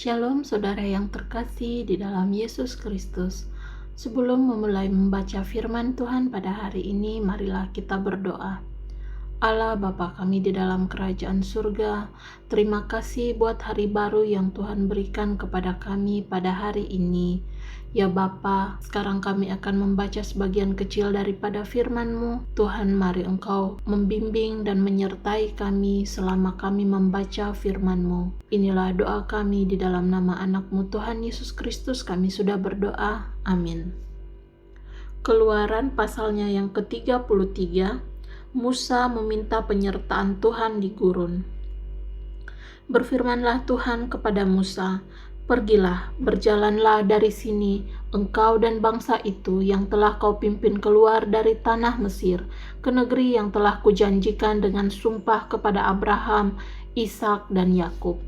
Shalom saudara yang terkasih di dalam Yesus Kristus. Sebelum memulai membaca firman Tuhan pada hari ini, marilah kita berdoa. Allah Bapa kami di dalam kerajaan surga, terima kasih buat hari baru yang Tuhan berikan kepada kami pada hari ini. Ya Bapa, sekarang kami akan membaca sebagian kecil daripada firman-Mu. Tuhan, mari Engkau membimbing dan menyertai kami selama kami membaca firman-Mu. Inilah doa kami di dalam nama anak-Mu Tuhan Yesus Kristus, kami sudah berdoa. Amin. Keluaran pasalnya yang ke-33, Musa meminta penyertaan Tuhan di gurun. Berfirmanlah Tuhan kepada Musa, "Pergilah, berjalanlah dari sini, engkau dan bangsa itu yang telah kau pimpin keluar dari tanah Mesir, ke negeri yang telah kujanjikan dengan sumpah kepada Abraham, Ishak dan Yakub.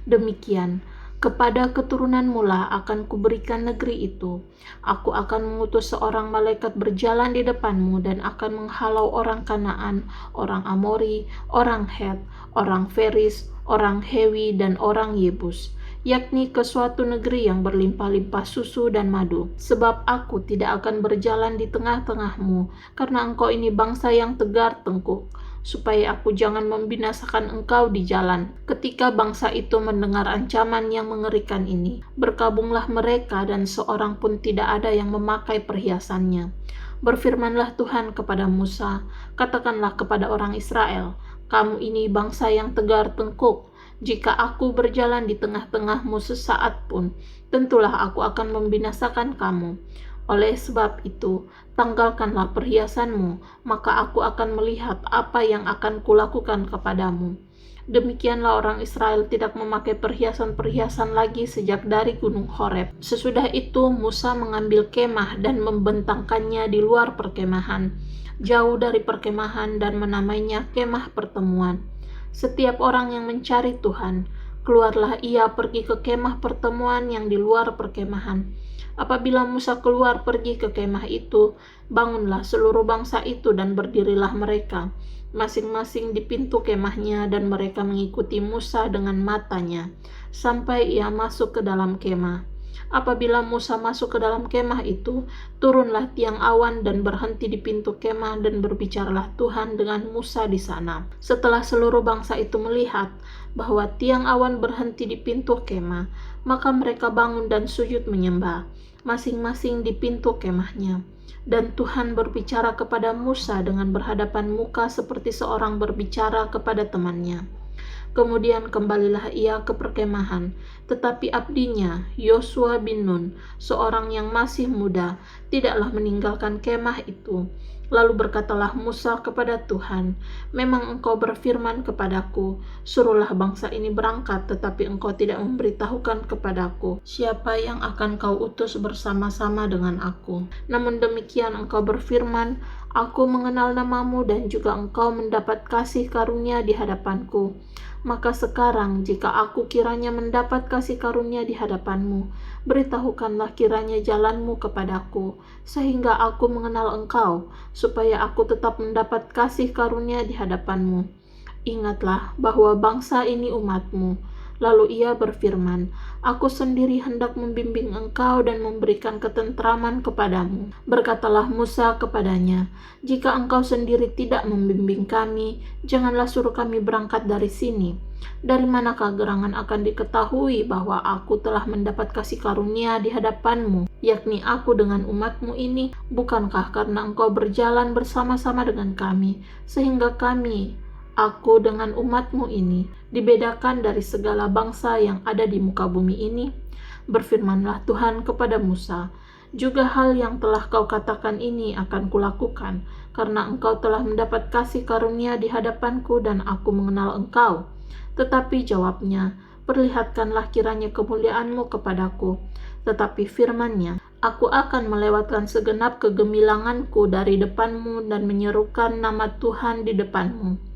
Demikian, kepada keturunanmu lah akan kuberikan negeri itu. Aku akan mengutus seorang malaikat berjalan di depanmu dan akan menghalau orang Kanaan, orang Amori, orang Het, orang Feris, orang Hewi, dan orang Yebus, yakni ke suatu negeri yang berlimpah-limpah susu dan madu. Sebab aku tidak akan berjalan di tengah-tengahmu, karena engkau ini bangsa yang tegar tengkuk, supaya aku jangan membinasakan engkau di jalan." Ketika bangsa itu mendengar ancaman yang mengerikan ini, berkabunglah mereka dan seorang pun tidak ada yang memakai perhiasannya. Berfirmanlah Tuhan kepada Musa, "Katakanlah kepada orang Israel, kamu ini bangsa yang tegar tengkuk. Jika aku berjalan di tengah-tengahmu sesaat pun, tentulah aku akan membinasakan kamu. Oleh sebab itu, tanggalkanlah perhiasanmu, maka aku akan melihat apa yang akan kulakukan kepadamu." Demikianlah orang Israel tidak memakai perhiasan-perhiasan lagi sejak dari Gunung Horeb. Sesudah itu Musa mengambil kemah dan membentangkannya di luar perkemahan, jauh dari perkemahan, dan menamainya kemah pertemuan. Setiap orang yang mencari Tuhan, keluarlah ia pergi ke kemah pertemuan yang di luar perkemahan. Apabila Musa keluar pergi ke kemah itu, bangunlah seluruh bangsa itu dan berdirilah mereka, masing-masing di pintu kemahnya, dan mereka mengikuti Musa dengan matanya, sampai ia masuk ke dalam kemah. Apabila Musa masuk ke dalam kemah itu, turunlah tiang awan dan berhenti di pintu kemah, dan berbicaralah Tuhan dengan Musa di sana. Setelah seluruh bangsa itu melihat bahwa tiang awan berhenti di pintu kemah, maka mereka bangun dan sujud menyembah, masing-masing di pintu kemahnya. Dan Tuhan berbicara kepada Musa dengan berhadapan muka seperti seorang berbicara kepada temannya. Kemudian kembalilah ia ke perkemahan, tetapi abdinya, Yosua bin Nun, seorang yang masih muda, tidaklah meninggalkan kemah itu. Lalu berkatalah Musa kepada Tuhan, "Memang engkau berfirman kepadaku, suruhlah bangsa ini berangkat, tetapi engkau tidak memberitahukan kepadaku siapa yang akan kau utus bersama-sama dengan aku. Namun demikian engkau berfirman, aku mengenal namamu dan juga engkau mendapat kasih karunia di hadapanku. Maka sekarang jika aku kiranya mendapat kasih karunia di hadapanmu, beritahukanlah kiranya jalanmu kepadaku, sehingga aku mengenal engkau, supaya aku tetap mendapat kasih karunia di hadapanmu. Ingatlah bahwa bangsa ini umatmu." Lalu ia berfirman, "Aku sendiri hendak membimbing engkau dan memberikan ketentraman kepadamu." Berkatalah Musa kepadanya, "Jika engkau sendiri tidak membimbing kami, janganlah suruh kami berangkat dari sini. Dari manakah gerangan akan diketahui bahwa aku telah mendapat kasih karunia di hadapanmu, yakni aku dengan umatmu ini? Bukankah karena engkau berjalan bersama-sama dengan kami, sehingga aku dengan umatmu ini, dibedakan dari segala bangsa yang ada di muka bumi ini?" Berfirmanlah Tuhan kepada Musa, "Juga hal yang telah kau katakan ini akan kulakukan, karena engkau telah mendapat kasih karunia di hadapanku dan aku mengenal engkau." Tetapi jawabnya, "Perlihatkanlah kiranya kemuliaanmu kepadaku." Tetapi firman-Nya, "Aku akan melewatkan segenap kegemilanganku dari depanmu dan menyerukan nama Tuhan di depanmu.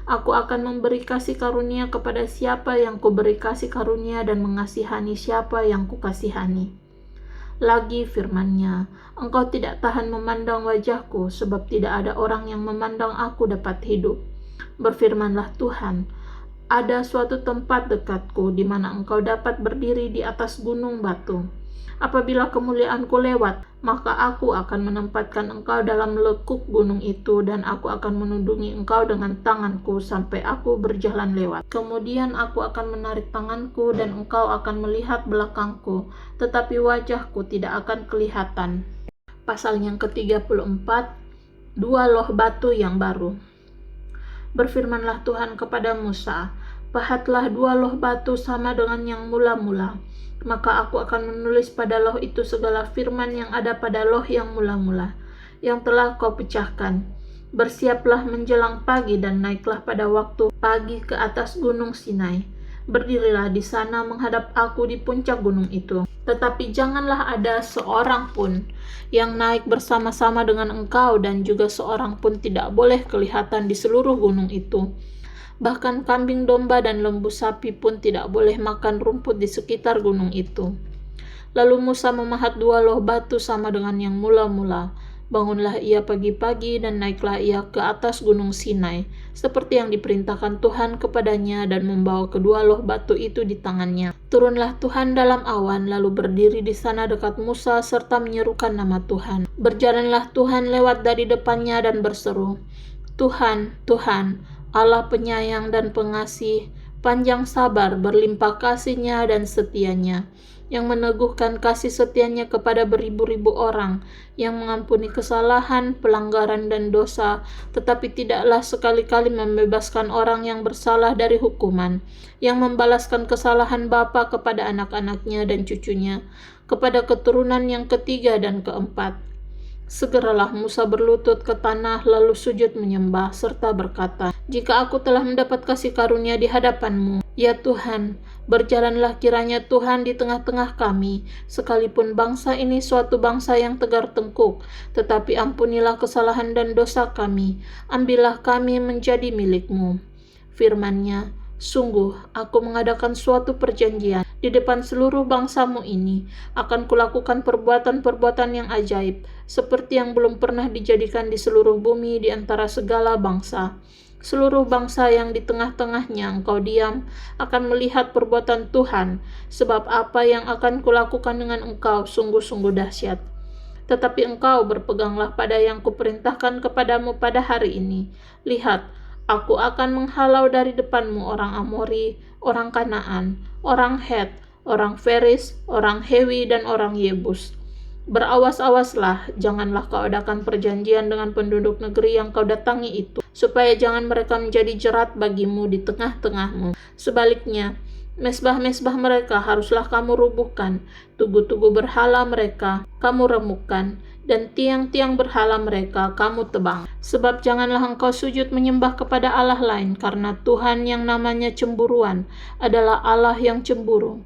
Aku akan memberi kasih karunia kepada siapa yang kuberi kasih karunia dan mengasihani siapa yang kukasihani." Lagi firman-Nya, "Engkau tidak tahan memandang wajahku, sebab tidak ada orang yang memandang aku dapat hidup." Berfirmanlah Tuhan, ada suatu tempat dekatku di mana engkau dapat berdiri di atas gunung batu. Apabila kemuliaanku lewat, maka aku akan menempatkan engkau dalam lekuk gunung itu, dan aku akan menundungi engkau dengan tanganku sampai aku berjalan lewat. Kemudian aku akan menarik tanganku dan engkau akan melihat belakangku, tetapi wajahku tidak akan kelihatan. Pasal yang ke-34, dua loh batu yang baru. Berfirmanlah Tuhan kepada Musa, pahatlah dua loh batu sama dengan yang mula-mula. Maka aku akan menulis pada loh itu segala firman yang ada pada loh yang mula-mula, yang telah kau pecahkan. Bersiaplah menjelang pagi dan naiklah pada waktu pagi ke atas gunung Sinai. Berdirilah di sana menghadap aku di puncak gunung itu. Tetapi janganlah ada seorang pun yang naik bersama-sama dengan engkau, dan juga seorang pun tidak boleh kelihatan di seluruh gunung itu. Bahkan kambing domba dan lembu sapi pun tidak boleh makan rumput di sekitar gunung itu. Lalu Musa memahat dua loh batu sama dengan yang mula-mula. Bangunlah ia pagi-pagi dan naiklah ia ke atas gunung Sinai, seperti yang diperintahkan Tuhan kepadanya, dan membawa kedua loh batu itu di tangannya. Turunlah Tuhan dalam awan, lalu berdiri di sana dekat Musa serta menyerukan nama Tuhan. Berjalanlah Tuhan lewat dari depannya dan berseru, Tuhan, Tuhan, Allah penyayang dan pengasih, panjang sabar, berlimpah kasih-Nya dan setia-Nya, yang meneguhkan kasih setia-Nya kepada beribu-ribu orang, yang mengampuni kesalahan, pelanggaran dan dosa, tetapi tidaklah sekali-kali membebaskan orang yang bersalah dari hukuman, yang membalaskan kesalahan bapa kepada anak-anaknya dan cucunya, kepada keturunan yang ketiga dan keempat. Segeralah Musa berlutut ke tanah lalu sujud menyembah serta berkata, jika aku telah mendapat kasih karunia di hadapan-Mu, ya Tuhan, berjalanlah kiranya Tuhan di tengah-tengah kami, sekalipun bangsa ini suatu bangsa yang tegar tengkuk, tetapi ampunilah kesalahan dan dosa kami, ambillah kami menjadi milik-Mu. Firman-Nya, sungguh aku mengadakan suatu perjanjian di depan seluruh bangsa-Mu ini, akan kulakukan perbuatan-perbuatan yang ajaib, seperti yang belum pernah dijadikan di seluruh bumi di antara segala bangsa. Seluruh bangsa yang di tengah-tengahnya engkau diam akan melihat perbuatan Tuhan, sebab apa yang akan kulakukan dengan engkau sungguh-sungguh dahsyat. Tetapi engkau berpeganglah pada yang kuperintahkan kepadamu pada hari ini. Lihat, aku akan menghalau dari depanmu orang Amori, orang Kanaan, orang Het, orang Feris, orang Hewi, dan orang Yebus. Berawas-awaslah, janganlah kau adakan perjanjian dengan penduduk negeri yang kau datangi itu, supaya jangan mereka menjadi jerat bagimu di tengah-tengahmu. Sebaliknya, mesbah-mesbah mereka haruslah kamu rubuhkan, tugu-tugu berhala mereka kamu remukkan, dan tiang-tiang berhala mereka kamu tebang. Sebab janganlah engkau sujud menyembah kepada Allah lain, karena Tuhan yang namanya cemburuan adalah Allah yang cemburu.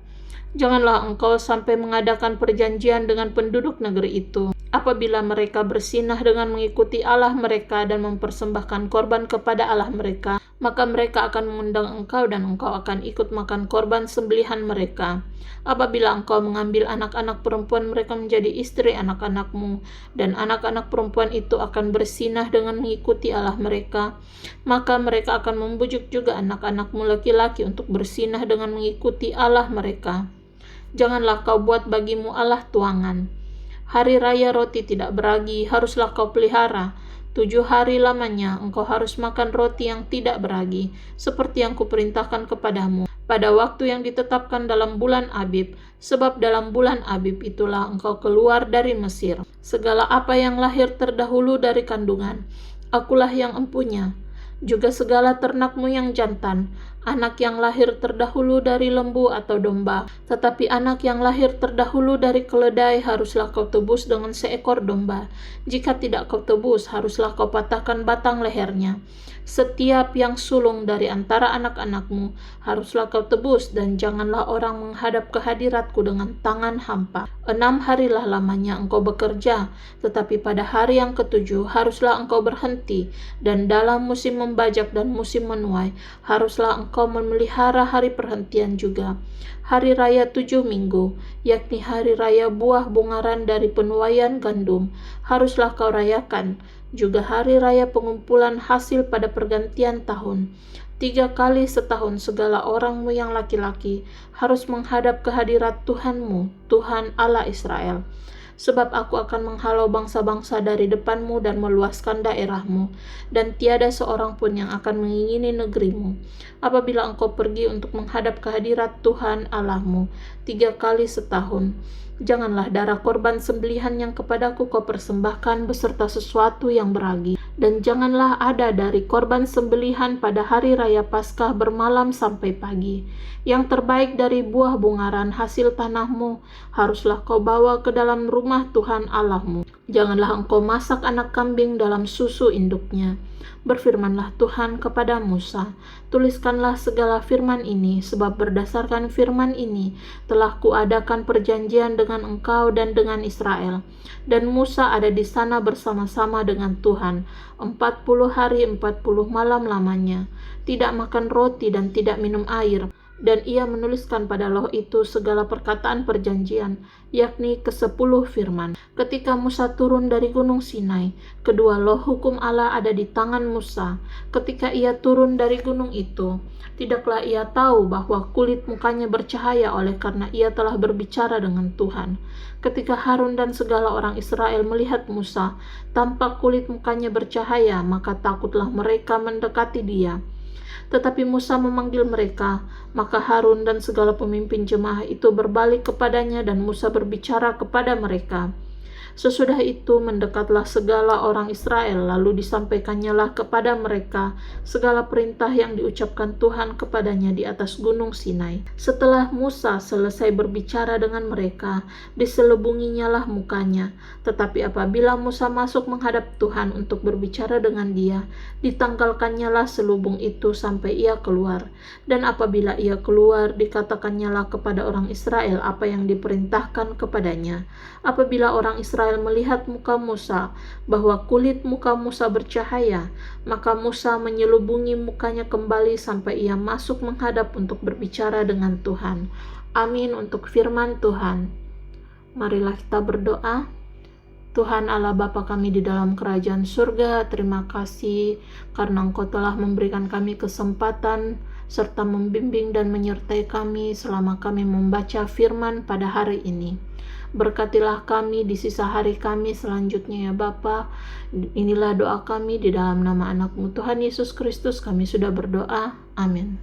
Janganlah engkau sampai mengadakan perjanjian dengan penduduk negeri itu, apabila mereka bersinah dengan mengikuti Allah mereka dan mempersembahkan korban kepada Allah mereka, maka mereka akan mengundang engkau dan engkau akan ikut makan korban sembelihan mereka. Apabila engkau mengambil anak-anak perempuan mereka menjadi istri anak-anakmu, dan anak-anak perempuan itu akan bersinah dengan mengikuti Allah mereka, maka mereka akan membujuk juga anak-anakmu laki-laki untuk bersinah dengan mengikuti Allah mereka. Janganlah kau buat bagimu Allah tuangan. Hari raya roti tidak beragi haruslah kau pelihara. 7 hari lamanya engkau harus makan roti yang tidak beragi, seperti yang kuperintahkan kepadamu, pada waktu yang ditetapkan dalam bulan Abib, sebab dalam bulan Abib itulah engkau keluar dari Mesir. Segala apa yang lahir terdahulu dari kandungan, akulah yang empunya. Juga segala ternakmu yang jantan, anak yang lahir terdahulu dari lembu atau domba, tetapi anak yang lahir terdahulu dari keledai haruslah kau tebus dengan seekor domba. Jika tidak kau tebus, haruslah kau patahkan batang lehernya. Setiap yang sulung dari antara anak-anakmu haruslah kau tebus, dan janganlah orang menghadap ke hadiratku dengan tangan hampa. 6 harilah lamanya engkau bekerja, tetapi pada hari yang ke-7 haruslah engkau berhenti, dan dalam musim membajak dan musim menuai haruslah engkau memelihara hari perhentian juga. Hari raya 7 minggu, yakni hari raya buah bungaran dari penuaian gandum, haruslah kau rayakan. Juga hari raya pengumpulan hasil pada pergantian tahun. 3 kali setahun segala orangmu yang laki-laki harus menghadap ke hadirat Tuhanmu, Tuhan Allah Israel. Sebab aku akan menghalau bangsa-bangsa dari depanmu dan meluaskan daerahmu, dan tiada seorang pun yang akan mengingini negerimu. Apabila engkau pergi untuk menghadap ke hadirat Tuhan Allahmu 3 kali setahun, janganlah darah korban sembelihan yang kepadaku kau persembahkan beserta sesuatu yang beragi. Dan janganlah ada dari korban sembelihan pada hari raya Paskah bermalam sampai pagi. Yang terbaik dari buah bungaran hasil tanahmu haruslah kau bawa ke dalam rumah Tuhan Allahmu. Janganlah engkau masak anak kambing dalam susu induknya. Berfirmanlah Tuhan kepada Musa, tuliskanlah segala firman ini, sebab berdasarkan firman ini telah kuadakan perjanjian dengan engkau dan dengan Israel. Dan Musa ada di sana bersama-sama dengan Tuhan 40 hari 40 malam lamanya, tidak makan roti dan tidak minum air. Dan ia menuliskan pada loh itu segala perkataan perjanjian, yakni ke-10 firman. Ketika Musa turun dari gunung Sinai, kedua loh hukum Allah ada di tangan Musa. Ketika ia turun dari gunung itu, tidaklah ia tahu bahwa kulit mukanya bercahaya oleh karena ia telah berbicara dengan Tuhan. Ketika Harun dan segala orang Israel melihat Musa, tampak kulit mukanya bercahaya, maka takutlah mereka mendekati dia. Tetapi Musa memanggil mereka, maka Harun dan segala pemimpin jemaah itu berbalik kepadanya dan Musa berbicara kepada mereka. Sesudah itu mendekatlah segala orang Israel, lalu disampaikannyalah kepada mereka segala perintah yang diucapkan Tuhan kepadanya di atas gunung Sinai. Setelah Musa selesai berbicara dengan mereka, diselubunginyalah mukanya. Tetapi apabila Musa masuk menghadap Tuhan untuk berbicara dengan dia, ditanggalkannyalah selubung itu sampai ia keluar. Dan apabila ia keluar, dikatakannyalah kepada orang Israel apa yang diperintahkan kepadanya. Apabila orang Israel melihat muka Musa, bahwa kulit muka Musa bercahaya, maka Musa menyelubungi mukanya kembali sampai ia masuk menghadap untuk berbicara dengan Tuhan. Amin untuk firman Tuhan. Marilah kita berdoa. Tuhan Allah Bapa kami di dalam kerajaan surga, terima kasih karena Engkau telah memberikan kami kesempatan serta membimbing dan menyertai kami selama kami membaca firman pada hari ini. Berkatilah kami di sisa hari kami selanjutnya ya Bapa. Inilah doa kami di dalam nama anak-Mu Tuhan Yesus Kristus kami sudah berdoa. Amin.